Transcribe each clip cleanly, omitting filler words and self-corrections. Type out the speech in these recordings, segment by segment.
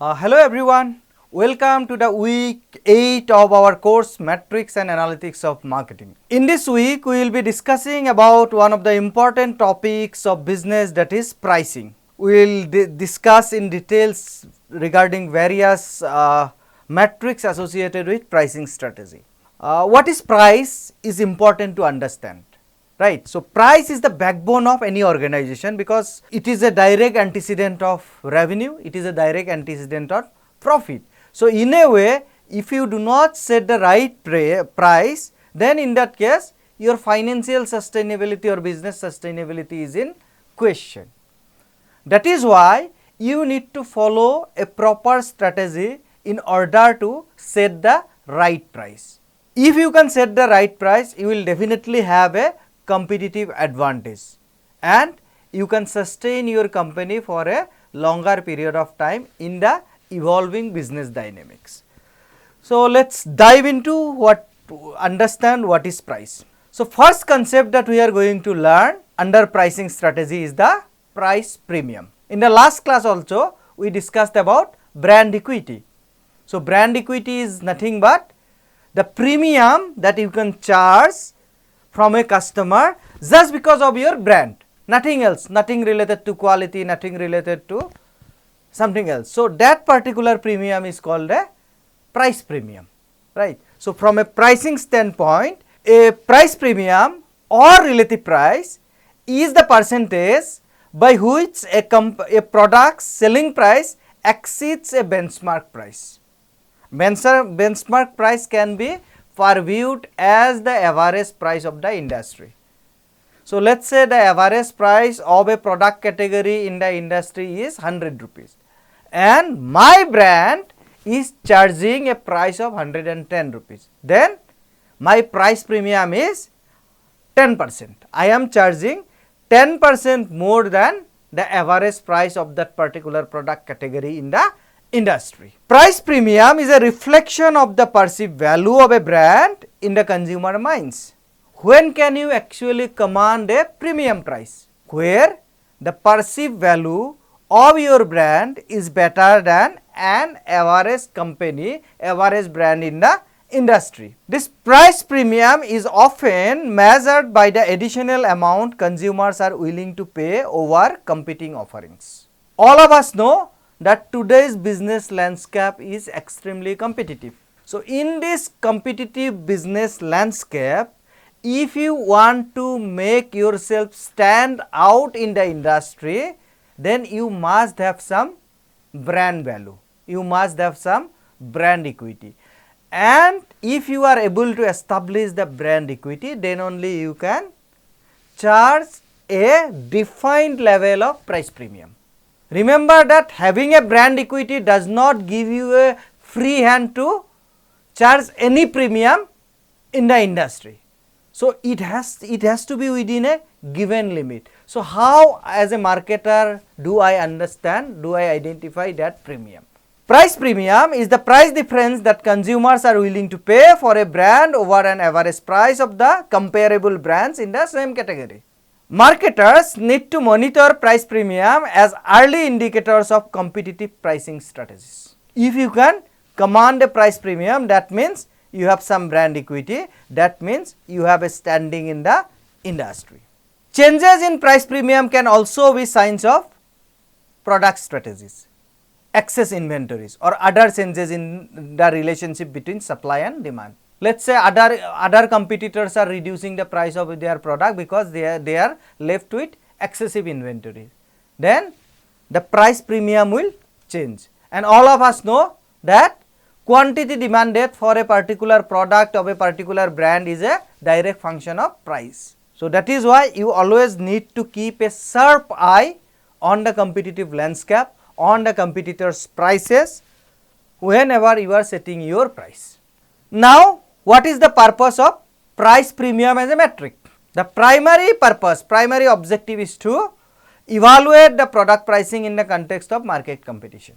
Hello everyone, welcome to the week 8 of our course Metrics and Analytics of Marketing. In this week, we will be discussing about one of the important topics of business, that is pricing. We will discuss in details regarding various metrics associated with pricing strategy. What is price is important to understand. Right. So, price is the backbone of any organization because it is a direct antecedent of revenue, it is a direct antecedent of profit. So, in a way, if you do not set the right price, then in that case your financial sustainability or business sustainability is in question. That is why you need to follow a proper strategy in order to set the right price. If you can set the right price, you will definitely have a competitive advantage and you can sustain your company for a longer period of time in the evolving business dynamics. So, let us dive into understand what is price. So, first concept that we are going to learn under pricing strategy is the price premium. In the last class also we discussed about brand equity. So, brand equity is nothing but the premium that you can charge from a customer just because of your brand, nothing else, nothing related to quality, nothing related to something else. So, that particular premium is called a price premium, right. So, from a pricing standpoint, a price premium or relative price is the percentage by which a product's selling price exceeds a benchmark price. Benchmark price can be viewed as the average price of the industry. So, let us say the average price of a product category in the industry is 100 rupees and my brand is charging a price of 110 rupees. Then my price premium is 10%. I am charging 10% more than the average price of that particular product category in the industry. Price premium is a reflection of the perceived value of a brand in the consumer minds. When can you actually command a premium price? Where the perceived value of your brand is better than an average company, average brand in the industry. This price premium is often measured by the additional amount consumers are willing to pay over competing offerings. All of us know that today's business landscape is extremely competitive. So, in this competitive business landscape, if you want to make yourself stand out in the industry, then you must have some brand value, you must have some brand equity, and if you are able to establish the brand equity, then only you can charge a defined level of price premium. Remember that having a brand equity does not give you a free hand to charge any premium in the industry. So, it has to be within a given limit. So, how as a marketer do I understand, do I identify that premium? Price premium is the price difference that consumers are willing to pay for a brand over an average price of the comparable brands in the same category. Marketers need to monitor price premium as early indicators of competitive pricing strategies. If you can command a price premium, that means you have some brand equity, that means you have a standing in the industry. Changes in price premium can also be signs of product strategies, excess inventories or other changes in the relationship between supply and demand. Let us say other competitors are reducing the price of their product because they are left with excessive inventory. Then the price premium will change, and all of us know that quantity demanded for a particular product of a particular brand is a direct function of price. So, that is why you always need to keep a sharp eye on the competitive landscape, on the competitors' prices whenever you are setting your price. Now, what is the purpose of price premium as a metric? The primary purpose, primary objective is to evaluate the product pricing in the context of market competition.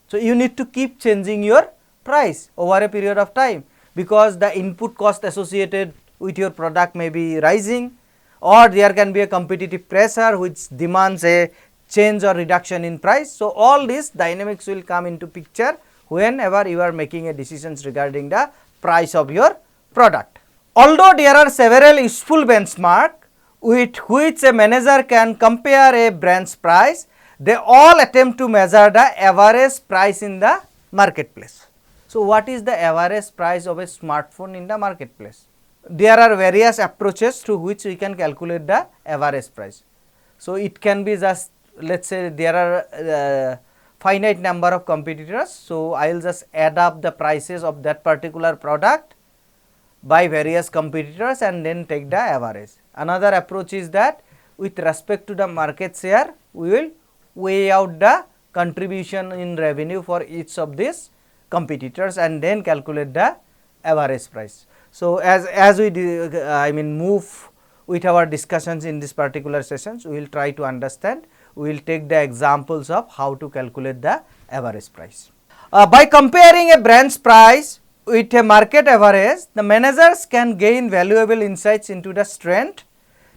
So, you need to keep changing your price over a period of time because the input cost associated with your product may be rising, or there can be a competitive pressure which demands a change or reduction in price. So, all these dynamics will come into picture whenever you are making a decisions regarding the price of your product. Although there are several useful benchmark with which a manager can compare a brand's price, they all attempt to measure the average price in the marketplace. So, what is the average price of a smartphone in the marketplace? There are various approaches through which we can calculate the average price. So, it can be just, let us say there are finite number of competitors. So, I will just add up the prices of that particular product by various competitors and then take the average. Another approach is that with respect to the market share, we will weigh out the contribution in revenue for each of these competitors and then calculate the average price. So, as we move with our discussions in this particular sessions, we will try to understand, we will take the examples of how to calculate the average price. By comparing a brand's price with a market average, the managers can gain valuable insights into the strength,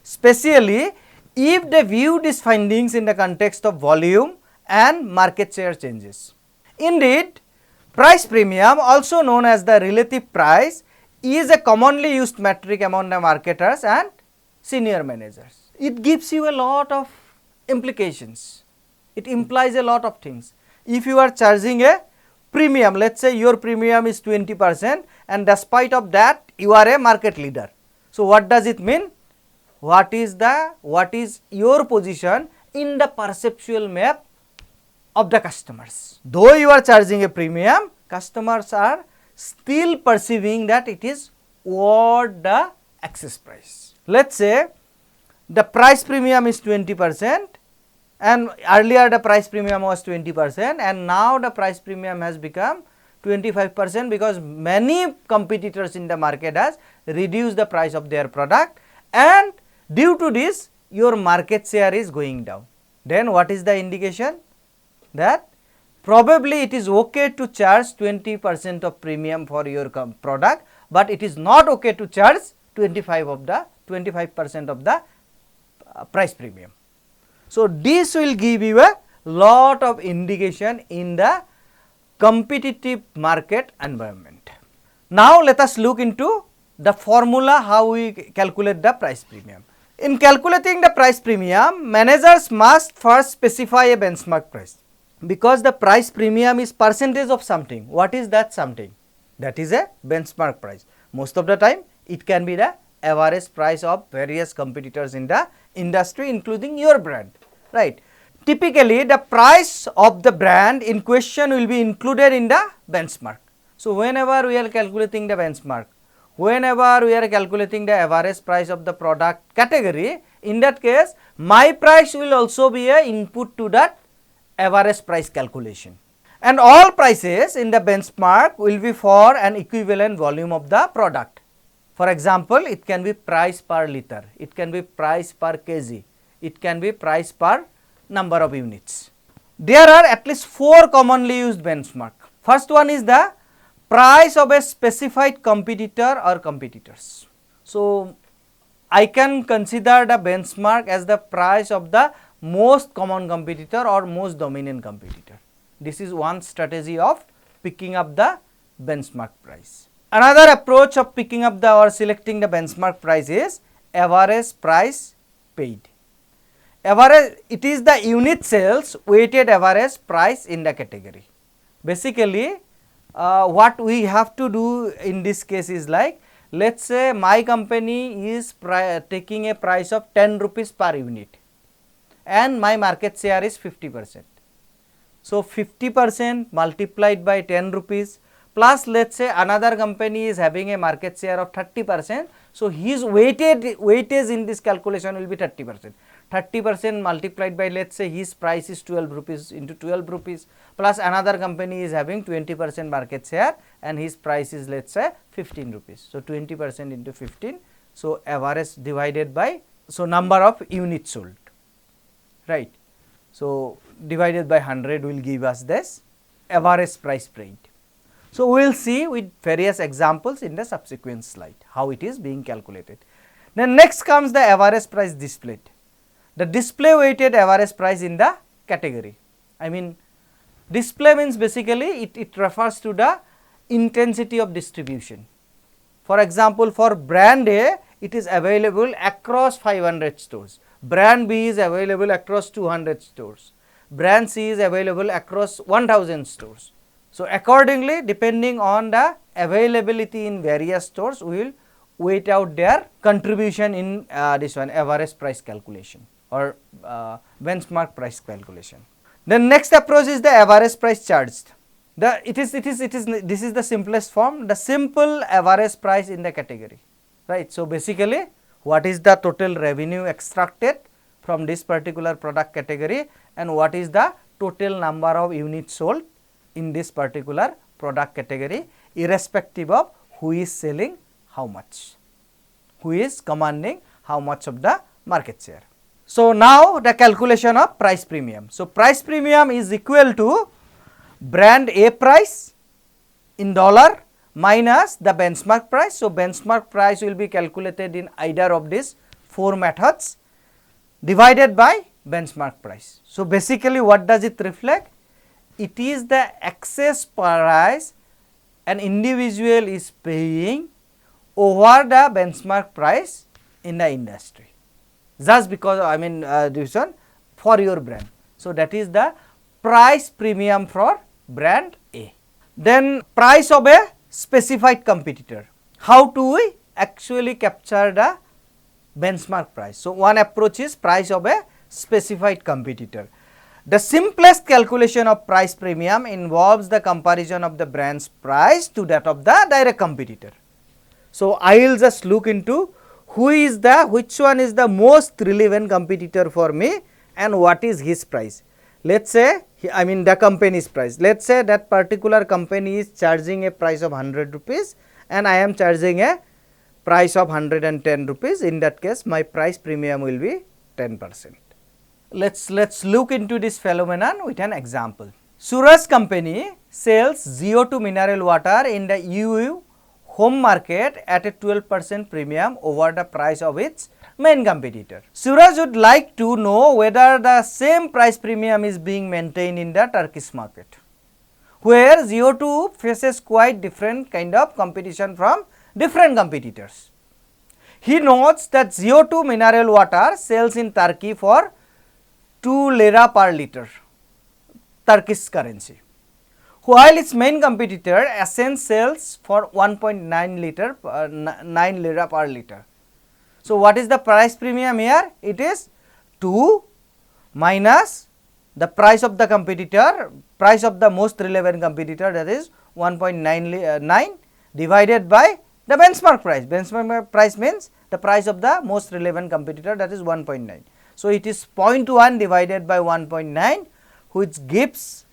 especially if they view these findings in the context of volume and market share changes. Indeed, price premium, also known as the relative price, is a commonly used metric among the marketers and senior managers. It gives you a lot of implications. It implies a lot of things. If you are charging a premium, let us say your premium is 20% and despite of that you are a market leader. So, what does it mean? What is your position in the perceptual map of the customers? Though you are charging a premium, customers are still perceiving that it is worth the access price. Let us say the price premium is 20% and earlier the price premium was 20% and now the price premium has become 25% because many competitors in the market has reduced the price of their product and due to this your market share is going down. Then what is the indication? That probably it is okay to charge 20% of premium for your product, but it is not okay to charge 25% of the price premium. So, this will give you a lot of indication in the competitive market environment. Now, let us look into the formula how we calculate the price premium. In calculating the price premium, managers must first specify a benchmark price, because the price premium is percentage of something. What is that something? That is a benchmark price. Most of the time it can be the average price of various competitors in the industry, including your brand, right. Typically the price of the brand in question will be included in the benchmark. So, whenever we are calculating the benchmark, whenever we are calculating the average price of the product category, in that case my price will also be a input to that average price calculation, and all prices in the benchmark will be for an equivalent volume of the product. For example, it can be price per liter, it can be price per kg, it can be price per number of units. There are at least 4 commonly used benchmark. First one is the price of a specified competitor or competitors. So, I can consider the benchmark as the price of the most common competitor or most dominant competitor. This is one strategy of picking up the benchmark price. Another approach of picking up the or selecting the benchmark price is average price paid. Average, it is the unit sales weighted average price in the category. Basically, what we have to do in this case is like, let us say my company is taking a price of 10 rupees per unit and my market share is 50%. So, 50% multiplied by 10 rupees plus let us say another company is having a market share of 30%. So, his weightage in this calculation will be 30%. 30% multiplied by let us say his price is 12 rupees into 12 rupees plus another company is having 20% market share and his price is let us say 15 rupees. So, 20% into 15. So, average divided by, so number of units sold, right. So, divided by 100 will give us this average price paid. So, we will see with various examples in the subsequent slide how it is being calculated. Then next comes the average price displayed. The display weighted average price in the category. I mean, display means basically it refers to the intensity of distribution. For example, for brand A, it is available across 500 stores. Brand B is available across 200 stores. Brand C is available across 1000 stores. So, accordingly, depending on the availability in various stores, we will weight out their contribution in this one average price calculation or benchmark price calculation. The next approach is the average price charged. This is the simplest form, the simple average price in the category, right. So, basically what is the total revenue extracted from this particular product category and what is the total number of units sold in this particular product category, irrespective of who is selling how much, who is commanding how much of the market share. So, now the calculation of price premium. So, price premium is equal to brand A price in dollar minus the benchmark price. So, benchmark price will be calculated in either of these 4 methods divided by benchmark price. So, basically what does it reflect? It is the excess price an individual is paying over the benchmark price in the industry, just because I mean this one for your brand. So, that is the price premium for brand A. Then price of a specified competitor. How do we actually capture the benchmark price? So, one approach is price of a specified competitor. The simplest calculation of price premium involves the comparison of the brand's price to that of the direct competitor. So, I will just look into which one is the most relevant competitor for me and what is his price. Let us say I mean the company's price. Let us say that particular company is charging a price of 100 rupees and I am charging a price of 110 rupees. In that case, my price premium will be 10%. Let's look into this phenomenon with an example. Suraj company sells CO2 mineral water in the EU home market at a 12% premium over the price of its main competitor. Suraj would like to know whether the same price premium is being maintained in the Turkish market, where CO2 faces quite different kind of competition from different competitors. He notes that CO2 mineral water sells in Turkey for 2 lira per liter Turkish currency, while its main competitor Essence sells for 9 lira per liter. So, what is the price premium here? It is 2 minus the price of the competitor, price of the most relevant competitor, that is 1.9 divided by the benchmark price. Benchmark price means the price of the most relevant competitor, that is 1.9. So, it is 0.1 divided by 1.9, which gives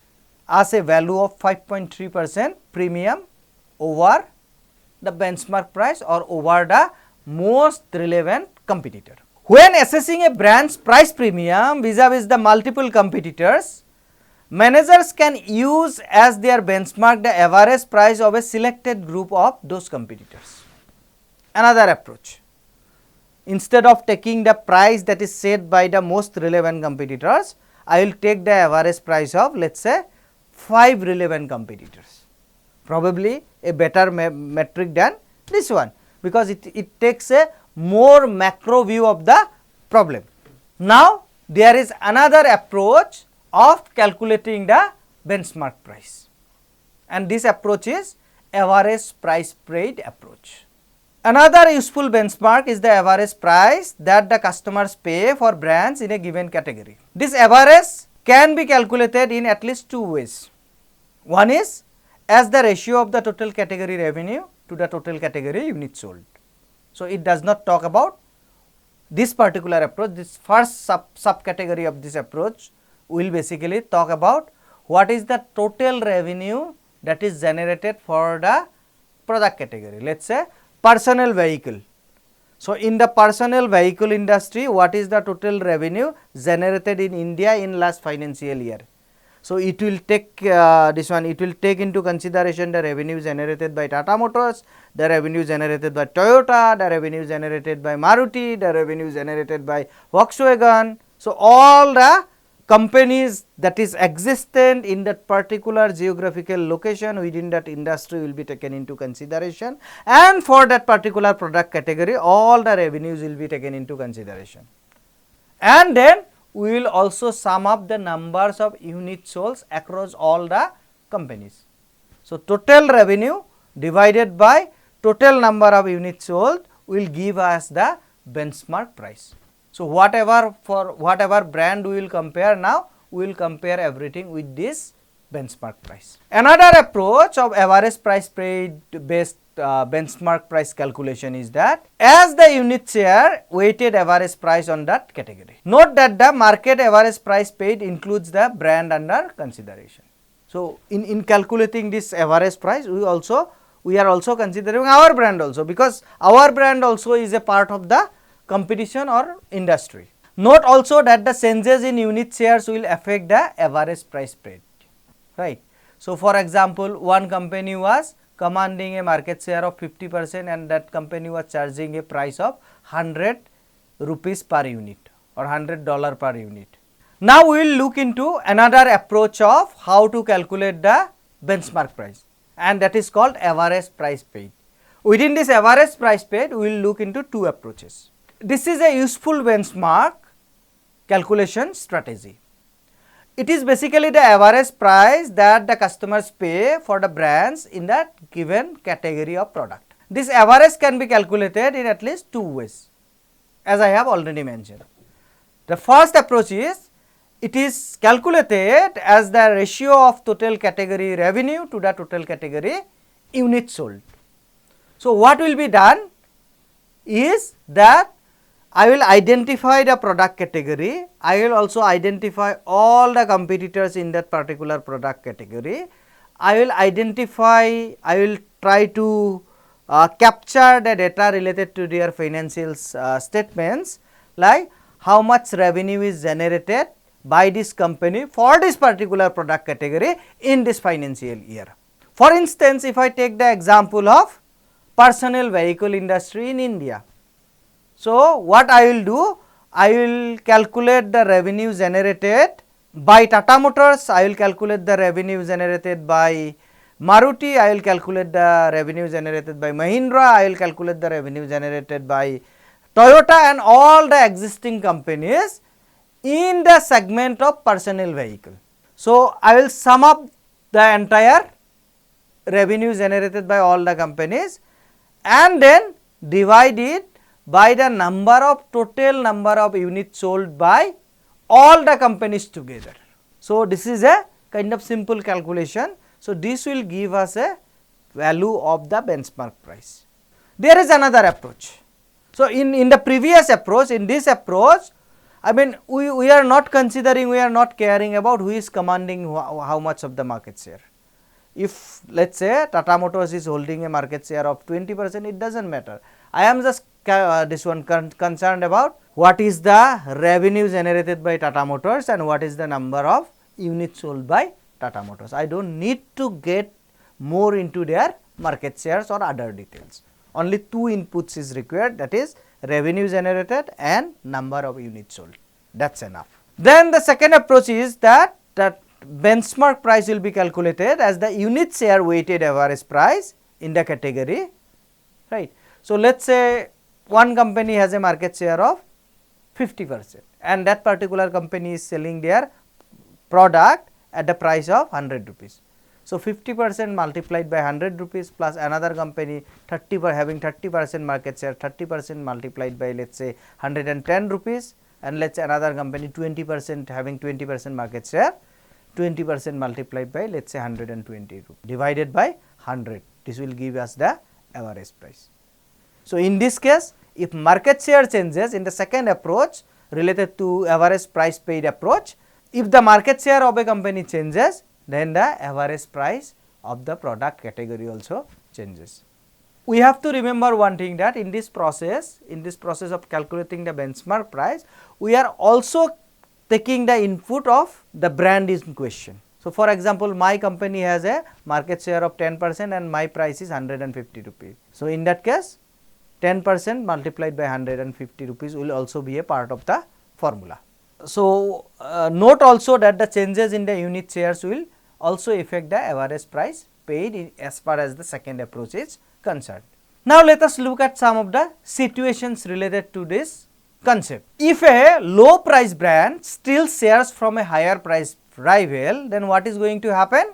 us a value of 5.3% premium over the benchmark price or over the most relevant competitor. When assessing a brand's price premium vis-a-vis the multiple competitors, managers can use as their benchmark the average price of a selected group of those competitors. Another approach, instead of taking the price that is set by the most relevant competitors, I will take the average price of, let us say, 5 relevant competitors, probably a better metric than this one, because it takes a more macro view of the problem. Now, there is another approach of calculating the benchmark price, and this approach is average price paid approach. Another useful benchmark is the average price that the customers pay for brands in a given category. This average can be calculated in at least 2 ways. One is as the ratio of the total category revenue to the total category units sold. So, it does not talk about this particular approach. This first subcategory of this approach will basically talk about what is the total revenue that is generated for the product category. Let us say personal vehicle. So, in the personal vehicle industry, what is the total revenue generated in India in last financial year? So, it will take it will take into consideration the revenue generated by Tata Motors, the revenue generated by Toyota, the revenue generated by Maruti, the revenue generated by Volkswagen. So, all the companies that is existent in that particular geographical location within that industry will be taken into consideration, and for that particular product category all the revenues will be taken into consideration. And then we will also sum up the numbers of units sold across all the companies. So, total revenue divided by total number of units sold will give us the benchmark price. So, whatever brand we will compare now, we will compare everything with this benchmark price. Another approach of average price paid based benchmark price calculation is that as the unit share weighted average price on that category. Note that the market average price paid includes the brand under consideration. So, in calculating this average price, we are also considering our brand also, because our brand also is a part of the competition or industry. Note also that the changes in unit shares will affect the average price paid, right. So, for example, one company was commanding a market share of 50% and that company was charging a price of 100 rupees per unit or $100 per unit. Now, we will look into another approach of how to calculate the benchmark price, and that is called average price paid. Within this average price paid, we will look into two approaches. This is a useful benchmark calculation strategy. It is basically the average price that the customers pay for the brands in that given category of product. This average can be calculated in at least two ways, as I have already mentioned. The first approach is, it is calculated as the ratio of total category revenue to the total category units sold. So, what will be done is that I will identify the product category, I will also identify all the competitors in that particular product category, I will try to capture the data related to their financial statements, like how much revenue is generated by this company for this particular product category in this financial year. For instance, if I take the example of personal vehicle industry in India. So, what I will do? I will calculate the revenue generated by Tata Motors, I will calculate the revenue generated by Maruti, I will calculate the revenue generated by Mahindra, I will calculate the revenue generated by Toyota and all the existing companies in the segment of personal vehicle. So, I will sum up the entire revenue generated by all the companies and then divide it by the total number of units sold by all the companies together. So, this is a kind of simple calculation. So, this will give us a value of the benchmark price. There is another approach. So, in the previous approach, in this approach, I mean we are not considering, we are not caring about who is commanding how much of the market share. If let us say Tata Motors is holding a market share of 20%, it does not matter. I am just concerned about what is the revenue generated by Tata Motors and what is the number of units sold by Tata Motors. I do not need to get more into their market shares or other details. Only two inputs is required, that is revenue generated and number of units sold, that is enough. Then the second approach is that benchmark price will be calculated as the unit share weighted average price in the category, right. So, let us say one company has a market share of 50% and that particular company is selling their product at the price of 100 rupees. So, 50% multiplied by 100 rupees plus another company having 30% market share, 30% multiplied by let us say 110 rupees, and let us say another company 20% having 20% market share, 20% multiplied by let us say 120 rupees divided by 100, this will give us the average price. So, in this case, if market share changes in the second approach related to average price paid approach, if the market share of a company changes, then the average price of the product category also changes. We have to remember one thing, that in this process of calculating the benchmark price, we are also taking the input of the brand in question. So, for example, my company has a market share of 10% and my price is 150 rupees. So, in that case 10% multiplied by 150 rupees will also be a part of the formula. So, note also that the changes in the unit shares will also affect the average price paid as far as the second approach is concerned. Now, let us look at some of the situations related to this concept. If a low price brand steals shares from a higher price rival, then what is going to happen?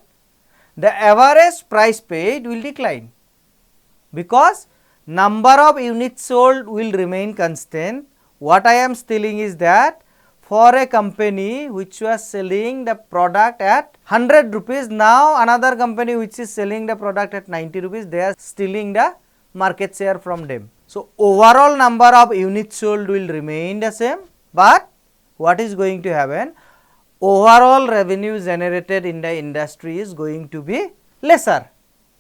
The average price paid will decline, because number of units sold will remain constant. What I am telling is that for a company which was selling the product at 100 rupees, now another company which is selling the product at 90 rupees, they are stealing the market share from them. So, overall number of units sold will remain the same, but what is going to happen? Overall revenue generated in the industry is going to be lesser.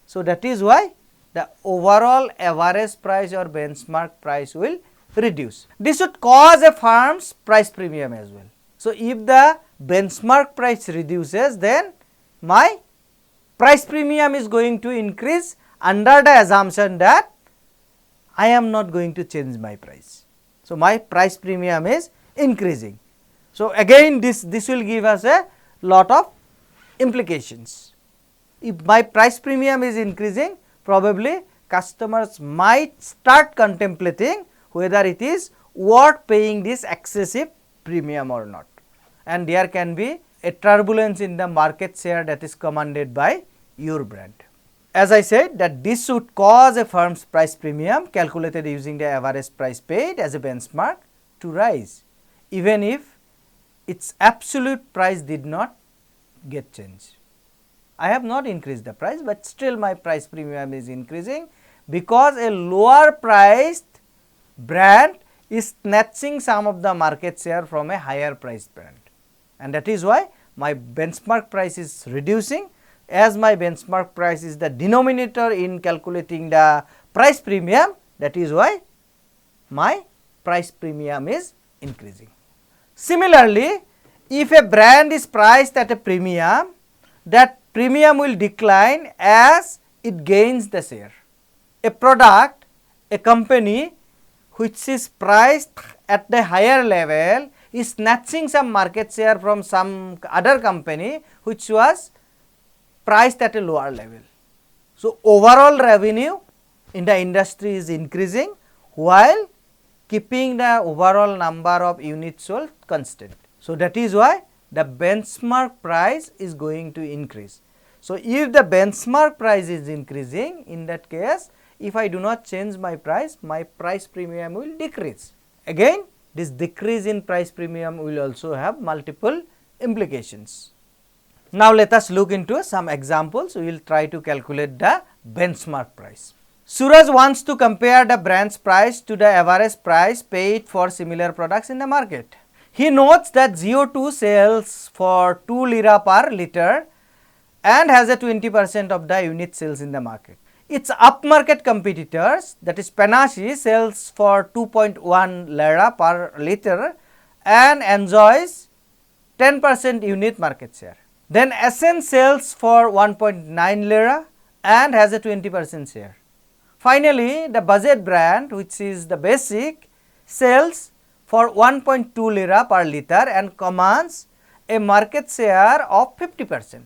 So, that is why the overall average price or benchmark price will reduce. This would cause a firm's price premium as well. So, if the benchmark price reduces, then my price premium is going to increase under the assumption that I am not going to change my price. So, my price premium is increasing. So, again this will give us a lot of implications. If my price premium is increasing, probably customers might start contemplating whether it is worth paying this excessive premium or not, and there can be a turbulence in the market share that is commanded by your brand. As I said, that this would cause a firm's price premium calculated using the average price paid as a benchmark to rise, even if its absolute price did not get changed. I have not increased the price, but still my price premium is increasing, because a lower priced brand is snatching some of the market share from a higher priced brand, and that is why my benchmark price is reducing. As my benchmark price is the denominator in calculating the price premium, that is why my price premium is increasing. Similarly, if a brand is priced at a premium, that premium will decline as it gains the share. A product, a company which is priced at the higher level is snatching some market share from some other company which was priced at a lower level. So, overall revenue in the industry is increasing while keeping the overall number of units sold constant. So, that is why the benchmark price is going to increase. So, if the benchmark price is increasing, in that case, if I do not change my price premium will decrease. Again, this decrease in price premium will also have multiple implications. Now, let us look into some examples. We will try to calculate the benchmark price. Suraj wants to compare the brand's price to the average price paid for similar products in the market. He notes that CO2 sells for 2 lira per liter and has a 20% of the unit sales in the market. Its upmarket competitors, that is Panache, sells for 2.1 lira per liter and enjoys 10% unit market share. Then Essence sells for 1.9 lira and has a 20% share. Finally, the budget brand, which is the Basic, sells for 1.2 lira per liter and commands a market share of 50%.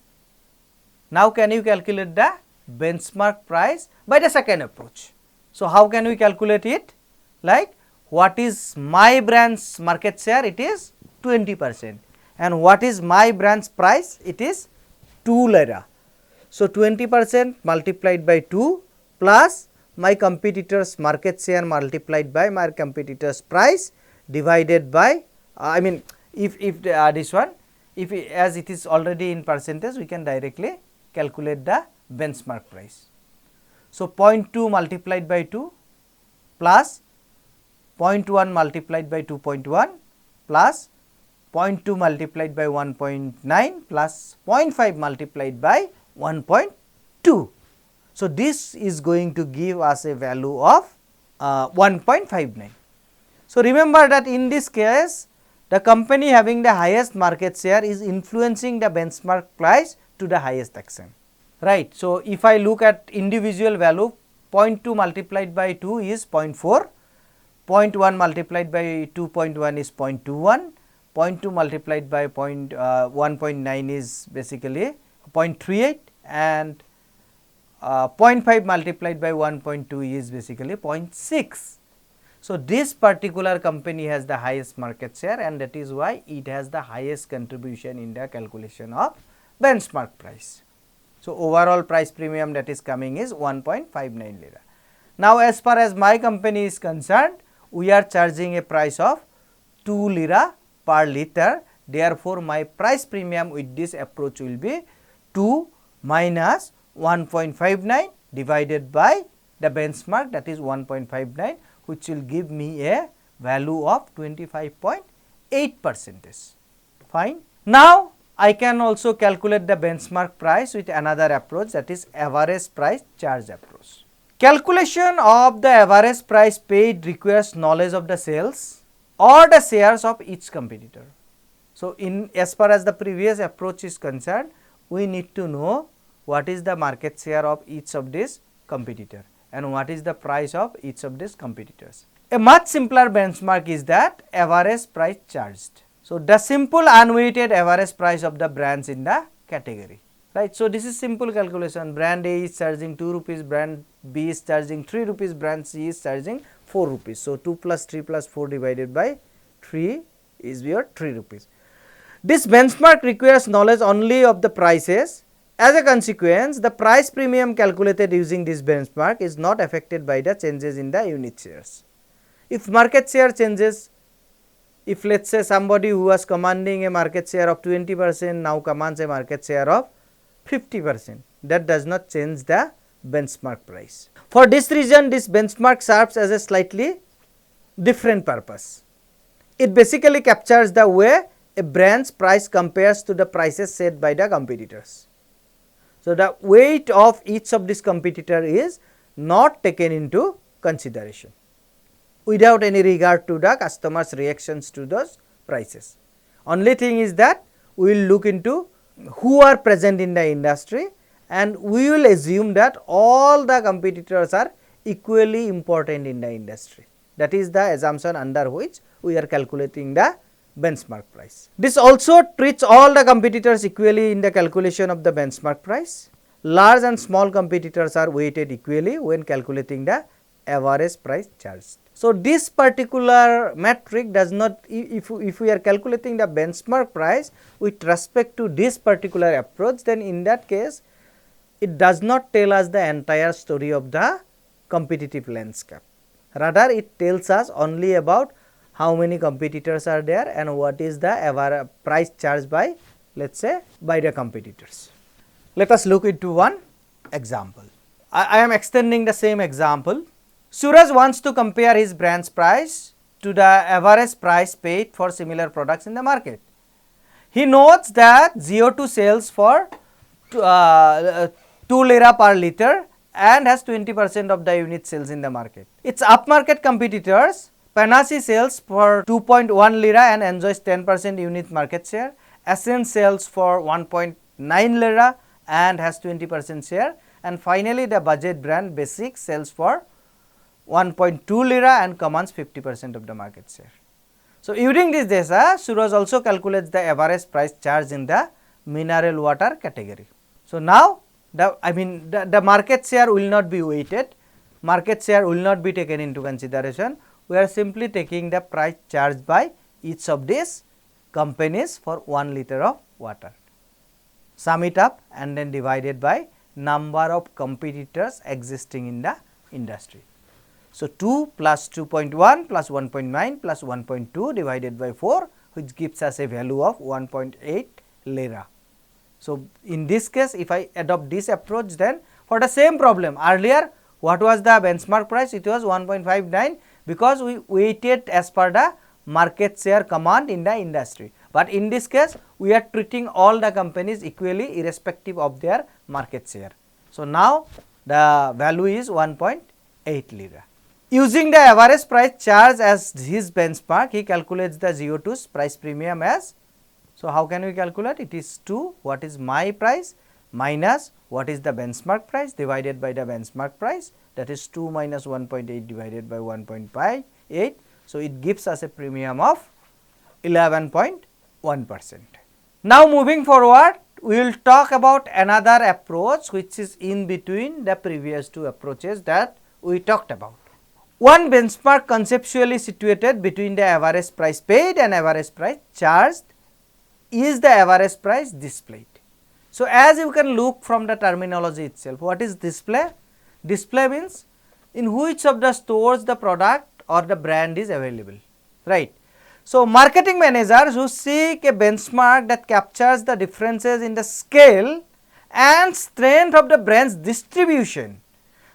Now, can you calculate the benchmark price by the second approach? So, how can we calculate it? Like, what is my brand's market share? It is 20%. And what is my brand's price? It is 2 lira. So, 20% multiplied by 2 plus my competitor's market share multiplied by my competitor's price divided by, if this one, as it is already in percentage, we can directly calculate the benchmark price. So, 0.2 multiplied by 2 plus 0.1 multiplied by 2.1 plus 0.2 multiplied by 1.9 plus 0.5 multiplied by 1.2. So, this is going to give us a value of 1.59. So, remember that in this case, the company having the highest market share is influencing the benchmark price to the highest extent, right. So, if I look at individual value, 0.2 multiplied by 2 is 0.4, 0.1 multiplied by 2.1 is 0.21, 0.2 multiplied by 1.9 is basically 0.38 and 0.5 multiplied by 1.2 is basically 0.6. So, this particular company has the highest market share and that is why it has the highest contribution in the calculation of benchmark price. So, overall price premium that is coming is 1.59 lira. Now, as far as my company is concerned, we are charging a price of 2 lira per liter. Therefore, my price premium with this approach will be 2 minus 1.59 divided by the benchmark, that is 1.59, which will give me a value of 25.8%. Fine. Now, I can also calculate the benchmark price with another approach, that is average price charge approach. Calculation of the average price paid requires knowledge of the sales or the shares of each competitor. So, as far as the previous approach is concerned, we need to know what is the market share of each of these competitor and what is the price of each of these competitors. A much simpler benchmark is that average price charged. So, the simple unweighted average price of the brands in the category, right. So, this is simple calculation. Brand A is charging 2 rupees, brand B is charging 3 rupees, brand C is charging 4 rupees. So, 2 plus 3 plus 4 divided by 3 is your 3 rupees. This benchmark requires knowledge only of the prices. As a consequence, the price premium calculated using this benchmark is not affected by the changes in the unit shares. If market share changes, if let us say somebody who was commanding a market share of 20% now commands a market share of 50%, that does not change the benchmark price. For this reason, this benchmark serves as a slightly different purpose. It basically captures the way a brand's price compares to the prices set by the competitors. So, the weight of each of this competitor is not taken into consideration without any regard to the customers' reactions to those prices. Only thing is that we will look into who are present in the industry and we will assume that all the competitors are equally important in the industry. That is the assumption under which we are calculating the benchmark price. This also treats all the competitors equally in the calculation of the benchmark price. Large and small competitors are weighted equally when calculating the average price charged. So, this particular metric does not, if we are calculating the benchmark price with respect to this particular approach, then in that case it does not tell us the entire story of the competitive landscape. Rather, it tells us only about how many competitors are there and what is the average price charged by, let us say, by the competitors. Let us look into one example. I am extending the same example. Suraj wants to compare his brand's price to the average price paid for similar products in the market. He notes that CO2 sells for 2 lira per liter and has 20% of the unit sales in the market. Its upmarket competitors, Panacea sells for 2.1 lira and enjoys 10% unit market share. Ascent sells for 1.9 lira and has 20% share. And finally, the budget brand Basic sells for 1.2 lira and commands 50% of the market share. So, using this data, Suraj also calculates the average price charged in the mineral water category. So, now the market share will not be weighted, market share will not be taken into consideration. We are simply taking the price charged by each of these companies for 1 liter of water. Sum it up and then divided by number of competitors existing in the industry. So, 2 plus 2.1 plus 1.9 plus 1.2 divided by 4, which gives us a value of 1.8 lira. So, in this case, if I adopt this approach, then for the same problem earlier, what was the benchmark price? It was 1.59 because we weighted as per the market share command in the industry. But in this case, we are treating all the companies equally irrespective of their market share. So, now the value is 1.8 lira. Using the average price charge as his benchmark, he calculates the CO2's price premium as, so how can we calculate? It is 2, what is my price, minus what is the benchmark price divided by the benchmark price, that is 2 minus 1.8 divided by 1.58. So, it gives us a premium of 11.1%. Now moving forward, we will talk about another approach which is in between the previous two approaches that we talked about. One benchmark conceptually situated between the average price paid and average price charged is the average price displayed. So, as you can look from the terminology itself, what is display? Display means in which of the stores the product or the brand is available, right. So, marketing managers who seek a benchmark that captures the differences in the scale and strength of the brand's distribution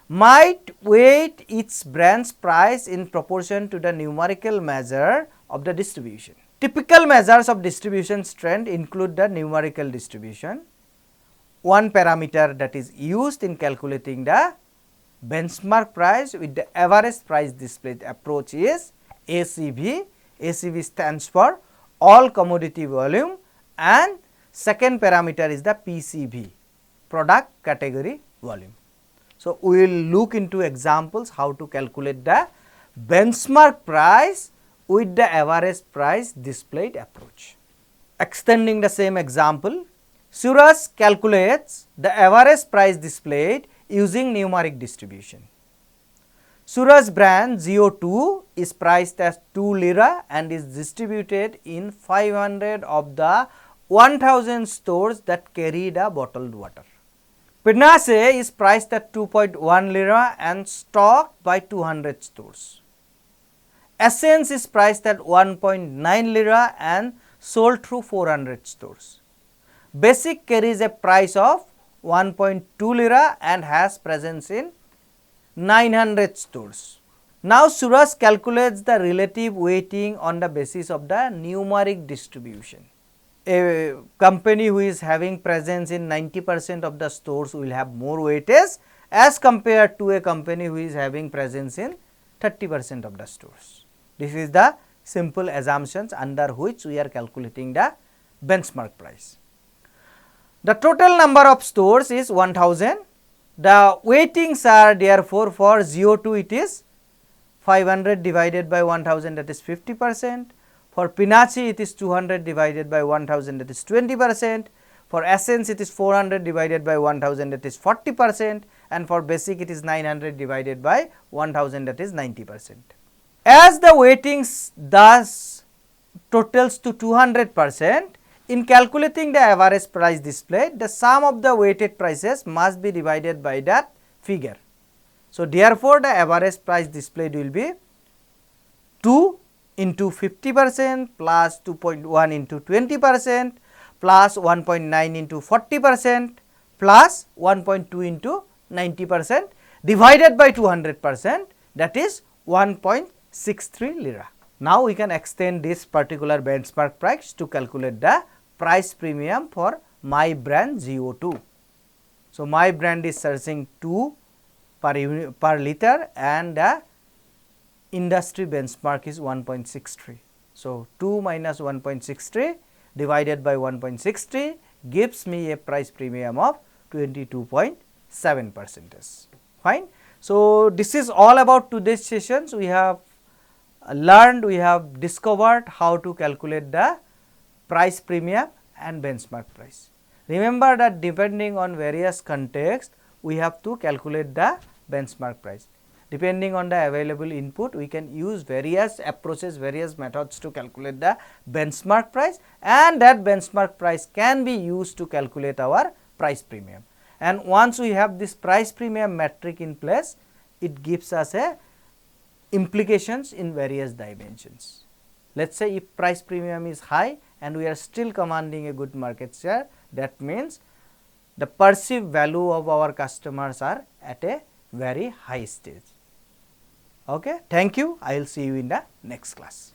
might weight its brand's price in proportion to the numerical measure of the distribution. Typical measures of distribution strength include the numerical distribution. One parameter that is used in calculating the benchmark price with the average price displayed approach is ACV. ACV stands for all commodity volume, and second parameter is the PCV, product category volume. So, we will look into examples how to calculate the benchmark price with the average price displayed approach. Extending the same example, Suraj calculates the average price displayed using numeric distribution. Suraj brand ZO2 is priced as 2 lira and is distributed in 500 of the 1000 stores that carry the bottled water. Pinache is priced at 2.1 lira and stocked by 200 stores. Essence is priced at 1.9 lira and sold through 400 stores. Basic carries a price of 1.2 lira and has presence in 900 stores. Now, Suraj calculates the relative weighting on the basis of the numeric distribution. A company who is having presence in 90% of the stores will have more weightage as compared to a company who is having presence in 30% of the stores. This is the simple assumptions under which we are calculating the benchmark price. The total number of stores is 1000. The weightings are therefore for ZO2 it is 500 divided by 1000, that is 50%. For Pinache it is 200 divided by 1000, that is 20%. For Essence it is 400 divided by 1000, that is 40%, and for Basic it is 900 divided by 1000, that is 90%. As the weightings thus totals to 200%, in calculating the average price displayed, the sum of the weighted prices must be divided by that figure. So, therefore, the average price displayed will be 2 into 50% plus 2.1 into 20% plus 1.9 into 40% plus 1.2 into 90% divided by 200%, that is 1.63 lira. Now, we can extend this particular benchmark price to calculate the price premium for my brand ZO2. So, my brand is searching 2 per liter and the industry benchmark is 1.63. So, 2 minus 1.63 divided by 1.63 gives me a price premium of 22.7%. Fine. So, this is all about today's sessions. We have learned, we have discovered how to calculate the price premium and benchmark price. Remember that depending on various contexts, we have to calculate the benchmark price. Depending on the available input, we can use various approaches, various methods to calculate the benchmark price, and that benchmark price can be used to calculate our price premium. And once we have this price premium metric in place, it gives us a implications in various dimensions. Let us say if price premium is high and we are still commanding a good market share, that means the perceived value of our customers are at a very high stage. Okay. Thank you. I will see you in the next class.